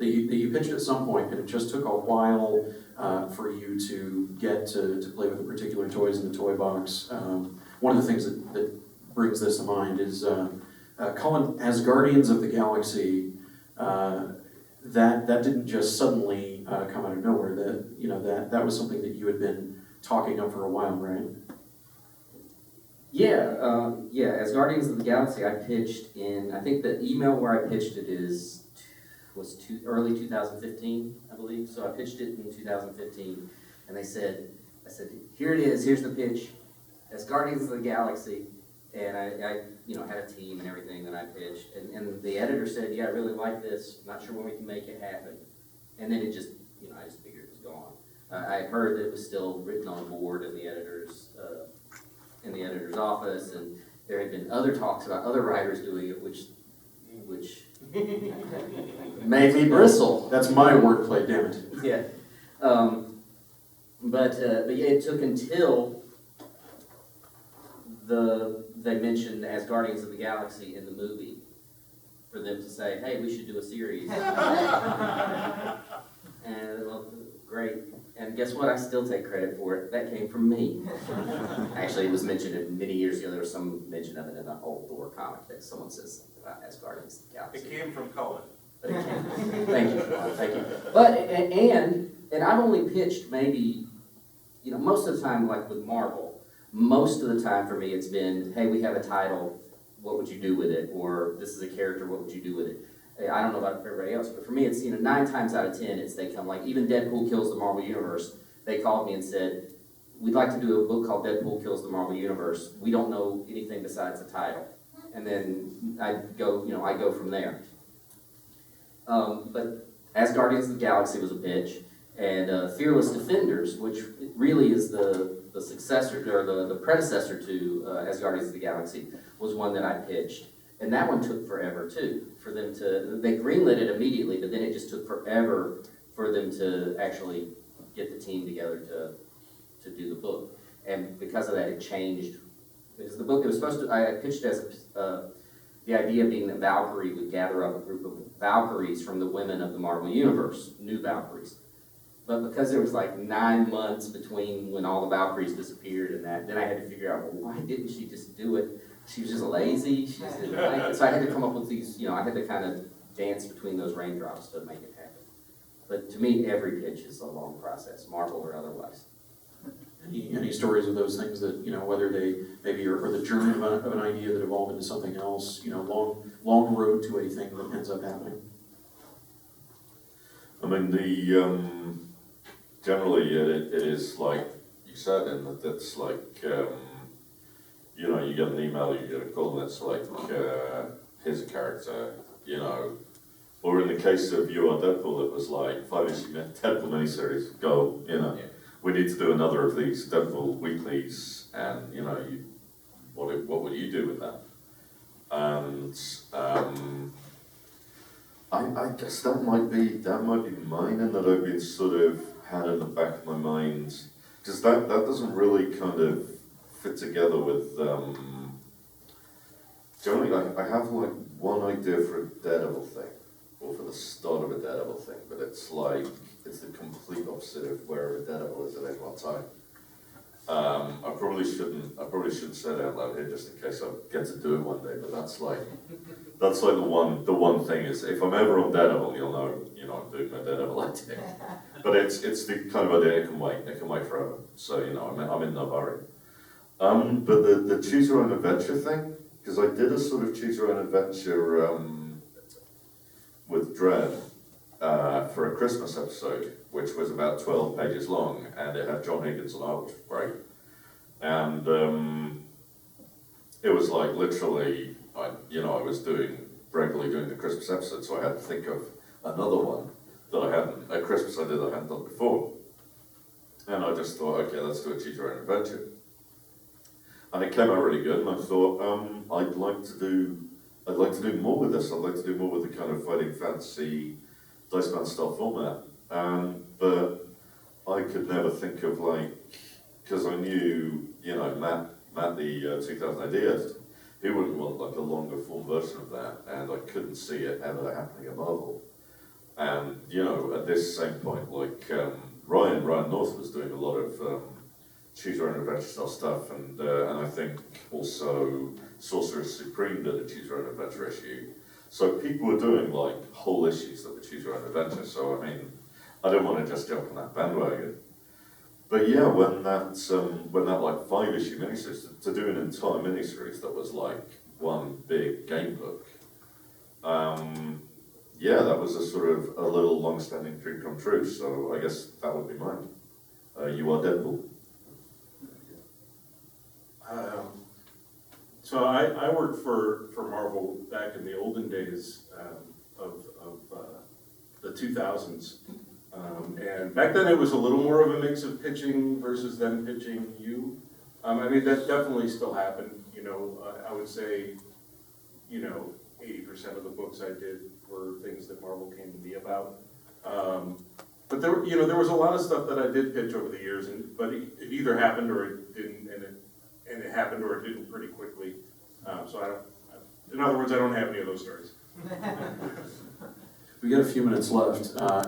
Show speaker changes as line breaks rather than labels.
that you pitched at some point, and it just took a while for you to get to play with the particular toys in the toy box. One of the things that brings this to mind is Cullen, as Guardians of the Galaxy, that didn't just suddenly come out of nowhere. That was something that you had been talking up for a while, right?
Yeah. As Guardians of the Galaxy, I pitched I think the email where I pitched it was early 2015, I believe. So I pitched it in 2015, and I said, here it is, here's the pitch, as Guardians of the Galaxy, and I had a team and everything that I pitched, and the editor said, yeah, I really like this, not sure when we can make it happen, and then it just, I just figured it was gone. I heard that it was still written on a board in the editor's office, and there had been other talks about other writers doing it, which made me bristle.
That's my wordplay, damn it.
Yeah. But yeah, it took until they mentioned as Guardians of the Galaxy in the movie for them to say, hey, we should do a series. And well, great. And guess what? I still take credit for it. That came from me. Actually, it was mentioned many years ago. There was some mention of it in an old Thor comic that someone says something about as Guardians of the Galaxy.
It came from Cullen.
But it came. Thank you, Sean. Thank you. But and I've only pitched maybe, most of the time, like with Marvel, most of the time for me it's been, hey, we have a title, what would you do with it? Or this is a character, what would you do with it? I don't know about everybody else, but for me, it's 9 times out of 10, they come like, even Deadpool Kills the Marvel Universe, they called me and said, we'd like to do a book called Deadpool Kills the Marvel Universe. We don't know anything besides the title. And then I go from there. But as Guardians of the Galaxy was a pitch, and Fearless Defenders, which really is the successor, or the predecessor to As Guardians of the Galaxy, was one that I pitched. And that one took forever too, for them they greenlit it immediately, but then it just took forever for them to actually get the team together to do the book. And because of that, it changed. Because the book, it was supposed to, I pitched as the idea being that Valkyrie would gather up a group of Valkyries from the women of the Marvel Universe, new Valkyries. But because there was like 9 months between when all the Valkyries disappeared and that, then I had to figure out, well, why didn't she just do it? She was just lazy, she just didn't like it. So I had to come up with these, I had to kind of dance between those raindrops to make it happen. But to me, every pitch is a long process, Marvel or otherwise.
Any stories of those things that, whether they maybe are the journey of an idea that evolved into something else, long road to a thing that ends up happening?
I mean, generally it is like you said, in that it's like, you get an email, you get a call, and it's like, here's a character, or in the case of You Are Deadpool, it was like 5-issue Deadpool miniseries, go, we need to do another of these Deadpool weeklies, and what would you do with that? And I guess that might be mine, in that I've been sort of had in the back of my mind, because that doesn't really kind of fit together with, generally I have like one idea for a Daredevil thing, or for the start of a Daredevil thing, but it's the complete opposite of where a Daredevil is at any one time. I probably shouldn't say that out loud here, just in case I get to do it one day, but that's like the one thing is, if I'm ever on Daredevil, you'll know, I'm doing my Daredevil idea. But it's the kind of idea it can wait forever. So, I'm in no hurry. But the choose your own adventure thing, because I did a sort of choose your own adventure with Dredd for a Christmas episode, which was about 12 pages long, and it had John Higgins on art, which was great. And it was like literally, I was regularly doing the Christmas episode, so I had to think of another one a Christmas I hadn't done before. And I just thought, okay, let's do a choose your own adventure. And it came out really good, and I thought, I'd like to do more with this. I'd like to do more with the kind of fighting fantasy, Dice Man style format. But I could never think of because I knew, Matt the 2000 idea, he wouldn't want like a longer form version of that, and I couldn't see it ever happening at Marvel. And, you know, at this same point, like, Ryan North was doing a lot of choose your own adventure style stuff, and I think also Sorcerer Supreme did a choose your own adventure issue. So people were doing like whole issues that were choose your own adventure. So I mean, I don't want to just jump on that bandwagon. But yeah, when that like 5-issue miniseries, to do an entire miniseries that was like one big game book, yeah, that was a sort of a little long-standing dream come true. So I guess that would be mine. You are Deadpool.
So I worked for Marvel back in the olden days of the 2000s. And back then it was a little more of a mix of pitching versus them pitching you. I mean, that definitely still happened. You know, I would say, you know, 80% of the books I did were things that Marvel came to me about. But there was a lot of stuff that I did pitch over the years, but it either happened or it didn't, and it happened or it didn't pretty quickly. In other words, I don't have any of those stories.
We got a few minutes left.